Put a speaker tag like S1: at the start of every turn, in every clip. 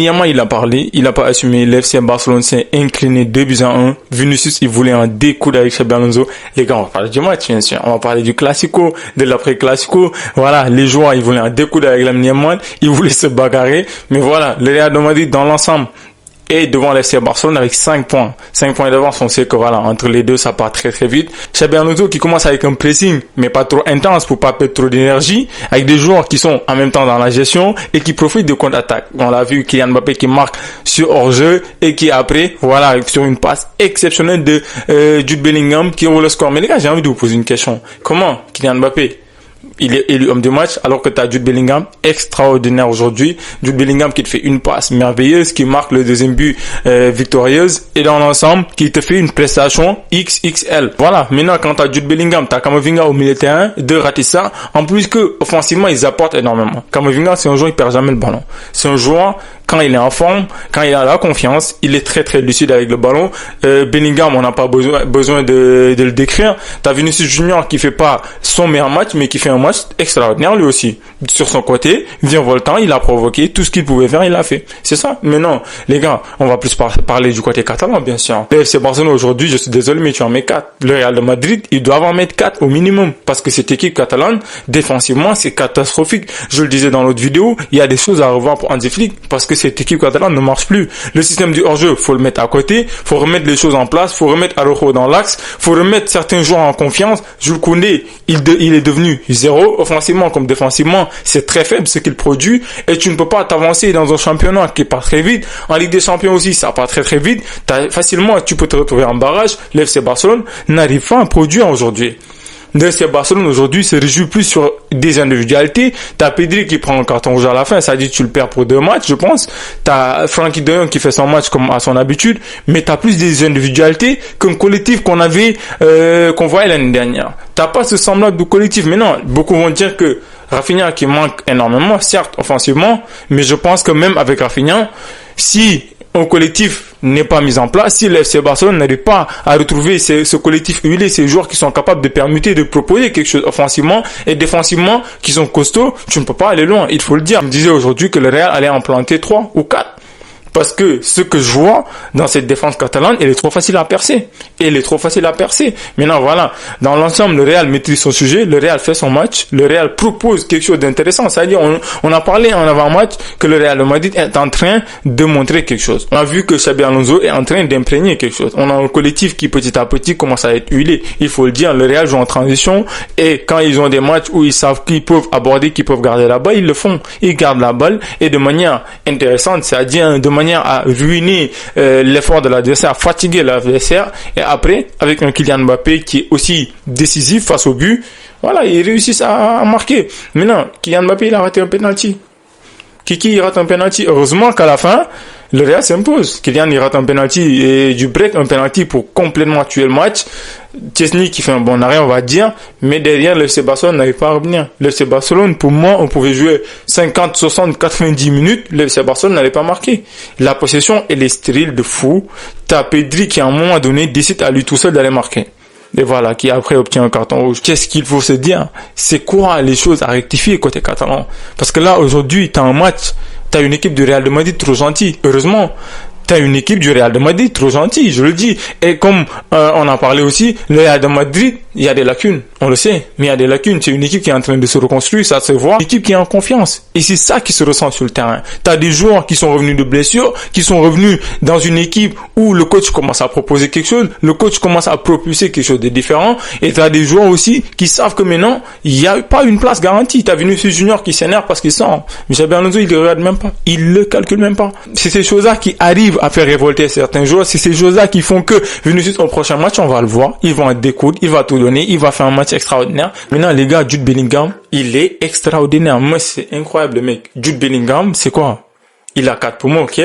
S1: Yamal, il a parlé, il n'a pas assumé. L'FC Barcelone s'est incliné 2-1. Vinicius, il voulait en découdre avec Xabi Alonso. Les gars, on va parler du match, bien sûr. On va parler du Classico, de l'après-Classico. Voilà, les joueurs, ils voulaient en découdre avec Lamine Yamal. Ils voulaient se bagarrer. Mais voilà, le Real de Madrid, dans l'ensemble, et devant l'FC Barcelone avec 5 points. 5 points d'avance, on sait que voilà, entre les deux, ça part très très vite. Xabi Alonso qui commence avec un pressing, mais pas trop intense pour pas perdre trop d'énergie, avec des joueurs qui sont en même temps dans la gestion et qui profitent de contre-attaque. On l'a vu, Kylian Mbappé qui marque sur hors-jeu et qui après, voilà, sur une passe exceptionnelle de Jude Bellingham qui ouvre le score. Mais les gars, j'ai envie de vous poser une question. Comment Kylian Mbappé, il est élu homme du match alors que tu as Jude Bellingham extraordinaire aujourd'hui. Jude Bellingham qui te fait une passe merveilleuse, qui marque le deuxième but victorieuse et dans l'ensemble qui te fait une prestation XXL. Voilà, maintenant quand tu as Jude Bellingham, tu as Camavinga au milieu de terrain, de Ratissa, en plus que offensivement ils apportent énormément. Camavinga c'est un joueur qui perd jamais le ballon. C'est un joueur quand il est en forme, quand il a la confiance, il est très très lucide avec le ballon. Bellingham, on n'a pas besoin de le décrire. T'as Vinicius Junior qui fait pas son meilleur match, mais qui fait un match extraordinaire lui aussi. Sur son côté, virevoltant, il a provoqué tout ce qu'il pouvait faire, il l'a fait. C'est ça. Mais non, les gars, on va plus parler du côté catalan, bien sûr. Le FC Barcelone aujourd'hui, je suis désolé, mais tu en mets 4. Le Real de Madrid, ils doivent en mettre 4 au minimum, parce que cette équipe catalane, défensivement, c'est catastrophique. Je le disais dans l'autre vidéo, il y a des choses à revoir pour Hansi Flick, parce que cette équipe catalane ne marche plus. Le système du hors-jeu, faut le mettre à côté, faut remettre les choses en place, faut remettre Araujo dans l'axe, faut remettre certains joueurs en confiance. Jules Koundé, il est devenu zéro, offensivement comme défensivement, c'est très faible ce qu'il produit, et tu ne peux pas t'avancer dans un championnat qui part très vite. En Ligue des Champions aussi, ça part très très vite. Facilement, tu peux te retrouver en barrage. L'FC Barcelone n'arrive pas à produire aujourd'hui. Le FC Barcelone aujourd'hui se réjouit plus sur des individualités. T'as Pedri qui prend un carton rouge à la fin, ça dit que tu le perds pour 2 matchs, je pense. T'as Frenkie de Jong qui fait son match comme à son habitude, mais t'as plus des individualités qu'un collectif qu'on voyait l'année dernière. T'as pas ce semblable de collectif. Mais non, beaucoup vont dire que Rafinha qui manque énormément, certes offensivement, mais je pense que même avec Rafinha, si un collectif n'est pas mis en place, si le FC Barcelone n'arrive pas à retrouver ce collectif huilé, ces joueurs qui sont capables de permuter, de proposer quelque chose offensivement et défensivement, qui sont costauds, tu ne peux pas aller loin, il faut le dire. Je me disais aujourd'hui que le Real allait en planter 3 ou 4. Parce que ce que je vois dans cette défense catalane, elle est trop facile à percer. Maintenant, voilà. Dans l'ensemble, le Real maîtrise son sujet. Le Real fait son match. Le Real propose quelque chose d'intéressant. C'est-à-dire, on a parlé en avant-match que le Real de Madrid est en train de montrer quelque chose. On a vu que Xabi Alonso est en train d'imprégner quelque chose. On a un collectif qui petit à petit commence à être huilé. Il faut le dire, le Real joue en transition. Et quand ils ont des matchs où ils savent qu'ils peuvent aborder, qu'ils peuvent garder la balle, ils le font. Ils gardent la balle et de manière intéressante, c'est-à-dire de manière à ruiner l'effort de l'adversaire, fatiguer l'adversaire, et après avec un Kylian Mbappé qui est aussi décisif face au but, voilà, ils réussissent à marquer. Maintenant, Kylian Mbappé il a raté un penalty. Kiki il rate un penalty. Heureusement qu'à la fin le Real s'impose. Kylian il rate un penalty et du break un penalty pour complètement tuer le match. Chesney qui fait un bon arrêt, on va dire, mais derrière le FC Barcelone n'arrive pas à revenir. Le FC Barcelone, pour moi, on pouvait jouer 50, 60, 90 minutes, le FC Barcelone n'allait pas marquer. La possession, elle est stérile de fou. T'as Pedri qui à un moment donné décide à lui tout seul d'aller marquer. Et voilà, qui après obtient un carton rouge. Qu'est-ce qu'il faut se dire? C'est quoi les choses à rectifier côté catalan? Parce que là, aujourd'hui, t'as un match, t'as une équipe du Real de Madrid trop gentille. Heureusement, t'as une équipe du Real de Madrid trop gentille, je le dis. Et comme on en parlait aussi, le Real de Madrid, il y a des lacunes, on le sait, mais il y a des lacunes. C'est une équipe qui est en train de se reconstruire, ça se voit. Une équipe qui est en confiance. Et c'est ça qui se ressent sur le terrain. T'as des joueurs qui sont revenus de blessures, qui sont revenus dans une équipe où le coach commence à proposer quelque chose, le coach commence à propulser quelque chose de différent. Et t'as des joueurs aussi qui savent que maintenant, il n'y a pas une place garantie. T'as Vinicius Junior qui s'énerve parce qu'il sent. Mais Xabi Alonso, il le regarde même pas. Il le calcule même pas. C'est ces choses-là qui arrivent à faire révolter certains joueurs. C'est ces choses-là qui font que Vinicius, au prochain match, on va le voir. Ils vont être découdre, il va tout donner, il va faire un match extraordinaire. Maintenant, les gars, Jude Bellingham, il est extraordinaire. Moi, c'est incroyable, le mec. Jude Bellingham, c'est quoi? Il a 4 poumons, ok?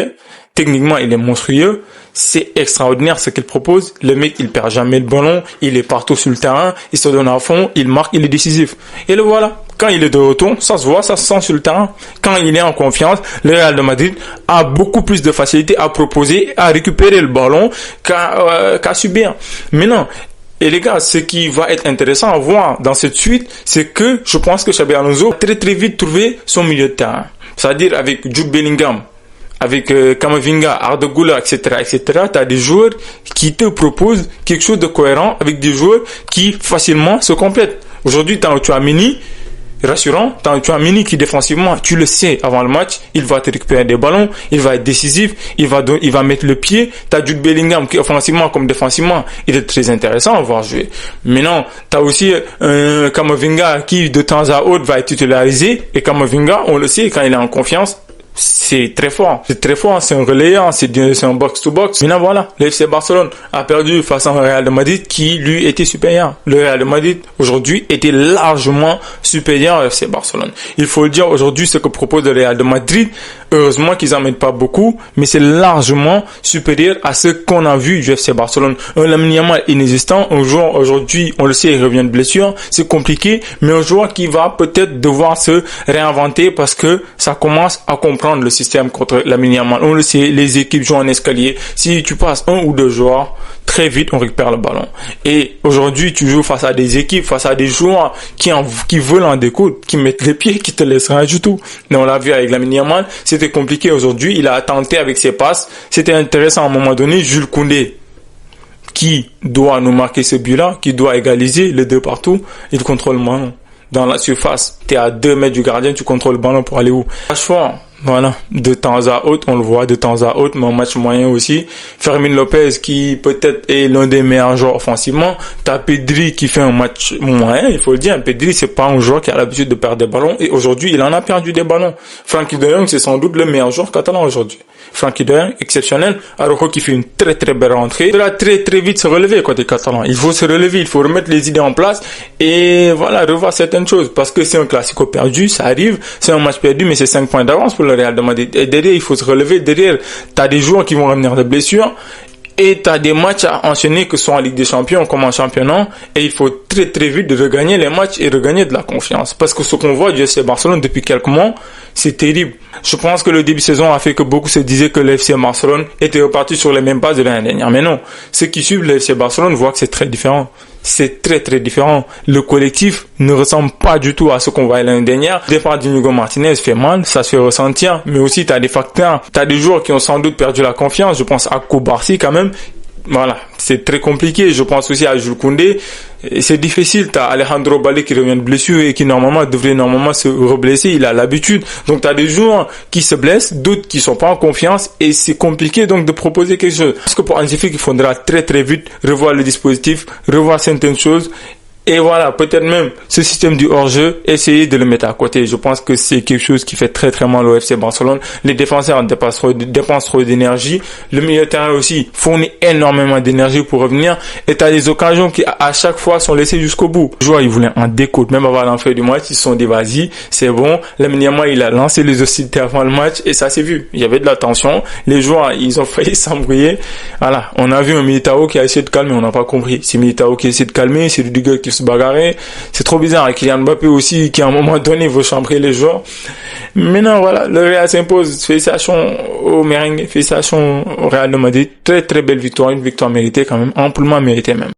S1: Techniquement, il est monstrueux. C'est extraordinaire ce qu'il propose. Le mec, il perd jamais le ballon. Il est partout sur le terrain. Il se donne à fond. Il marque. Il est décisif. Et le voilà. Quand il est de retour, ça se voit, ça se sent sur le terrain. Quand il est en confiance, le Real de Madrid a beaucoup plus de facilité à proposer, à récupérer le ballon qu'à subir. Maintenant, et les gars, ce qui va être intéressant à voir dans cette suite, c'est que je pense que Xabi Alonso a très très vite trouvé son milieu de terrain. C'est-à-dire avec Jude Bellingham, avec Camavinga, Arda Güler, etc., tu as des joueurs qui te proposent quelque chose de cohérent avec des joueurs qui facilement se complètent. Aujourd'hui, tu as Mini, rassurant, tu as Mini qui défensivement, tu le sais avant le match, il va te récupérer des ballons, il va être décisif, il va mettre le pied. Tu as Jude Bellingham qui offensivement comme défensivement, il est très intéressant à voir jouer. Maintenant, tu as aussi Camavinga qui de temps à autre va être titularisé, et Camavinga, on le sait, quand il est en confiance, c'est très fort. C'est très fort, c'est un relayeur, c'est un box-to-box. Maintenant voilà, le FC Barcelone a perdu face au Real de Madrid qui lui était supérieur. Le Real de Madrid aujourd'hui était largement supérieur au FC Barcelone. Il faut le dire aujourd'hui, ce que propose le Real de Madrid, heureusement qu'ils n'en mettent pas beaucoup, mais c'est largement supérieur à ce qu'on a vu du FC Barcelone. Un Lamine Yamal inexistant, un joueur aujourd'hui, on le sait, il revient de blessure, c'est compliqué, mais un joueur qui va peut-être devoir se réinventer parce que ça commence à comprendre le système contre Lamine Yamal. On le sait, les équipes jouent en escalier. Si tu passes un ou deux joueurs, très vite on récupère le ballon. Et aujourd'hui, tu joues face à des équipes, face à des joueurs qui veulent en découdre, qui mettent les pieds, qui te laissent rien du tout. Mais on l'a vu avec Lamine Yamal, c'était compliqué aujourd'hui. Il a tenté avec ses passes. C'était intéressant à un moment donné. Jules Koundé, qui doit nous marquer ce but-là, qui doit égaliser les deux partout, il contrôle le ballon. Dans la surface, tu es à 2 mètres du gardien, tu contrôles le ballon pour aller où? Franchement, voilà, de temps à autre, on le voit de temps à autre, mais en match moyen aussi. Fermin Lopez qui peut-être est l'un des meilleurs joueurs offensivement. T'as Pedri qui fait un match moyen, il faut le dire. Pedri, c'est pas un joueur qui a l'habitude de perdre des ballons, et aujourd'hui, il en a perdu des ballons. Frenkie de Jong, c'est sans doute le meilleur joueur catalan aujourd'hui. Frenkie de Jong, exceptionnel. Araujo qui fait une très très belle rentrée. Il faudra très très vite se relever côté catalan. Il faut se relever, il faut remettre les idées en place et voilà, revoir certaines choses. Parce que c'est un classico perdu, ça arrive. C'est un match perdu, mais c'est 5 points d'avance pour le Real de Madrid. Et derrière, il faut se relever. Derrière, t'as des joueurs qui vont revenir de blessures. Et tu as des matchs à enchaîner que ce soit en Ligue des Champions comme en championnat, et il faut très très vite de regagner les matchs et regagner de la confiance. Parce que ce qu'on voit du FC Barcelone depuis quelques mois, c'est terrible. Je pense que le début de saison a fait que beaucoup se disaient que le FC Barcelone était reparti sur les mêmes bases de l'année dernière. Mais non, ceux qui suivent le FC Barcelone voient que c'est très différent. C'est très très différent. Le collectif ne ressemble pas du tout à ce qu'on voyait l'année dernière. Le départ d'Inigo Martinez fait mal, ça se fait ressentir, mais aussi tu as des facteurs, tu as des joueurs qui ont sans doute perdu la confiance. Je pense à Kobarsi quand même. Voilà, c'est très compliqué. Je pense aussi à Jules Koundé. C'est difficile. T'as Alejandro Balde qui revient de blessure et qui devrait se reblesser. Il a l'habitude. Donc t'as des joueurs qui se blessent, d'autres qui sont pas en confiance, et c'est compliqué donc de proposer quelque chose. Parce que pour Hansi Flick, il faudra très très vite revoir le dispositif, revoir certaines choses. Et voilà, peut-être même ce système du hors-jeu, essayer de le mettre à côté. Je pense que c'est quelque chose qui fait très très mal au FC Barcelone. Les défenseurs dépensent trop d'énergie. Le milieu de terrain aussi fournit énormément d'énergie pour revenir. Et t'as des occasions qui à chaque fois sont laissées jusqu'au bout. Les joueurs, ils voulaient en découdre. Même avant l'entrée du match, ils se sont dit vas-y, c'est bon. Lamine Yamal, il a lancé les hostilités avant le match et ça s'est vu. Il y avait de la tension. Les joueurs, ils ont failli s'embrouiller. Voilà, on a vu un Militao qui a essayé de calmer, on n'a pas compris. C'est Militao qui essaie de calmer, c'est Rudiger qui se bagarrer. C'est trop bizarre. Et Kylian Mbappé aussi, qui à un moment donné veut chambrer les joueurs. Mais non, voilà, le Real s'impose. Félicitations au merengue, félicitations au Real de Madrid. Très très belle victoire, une victoire méritée quand même, amplement méritée même.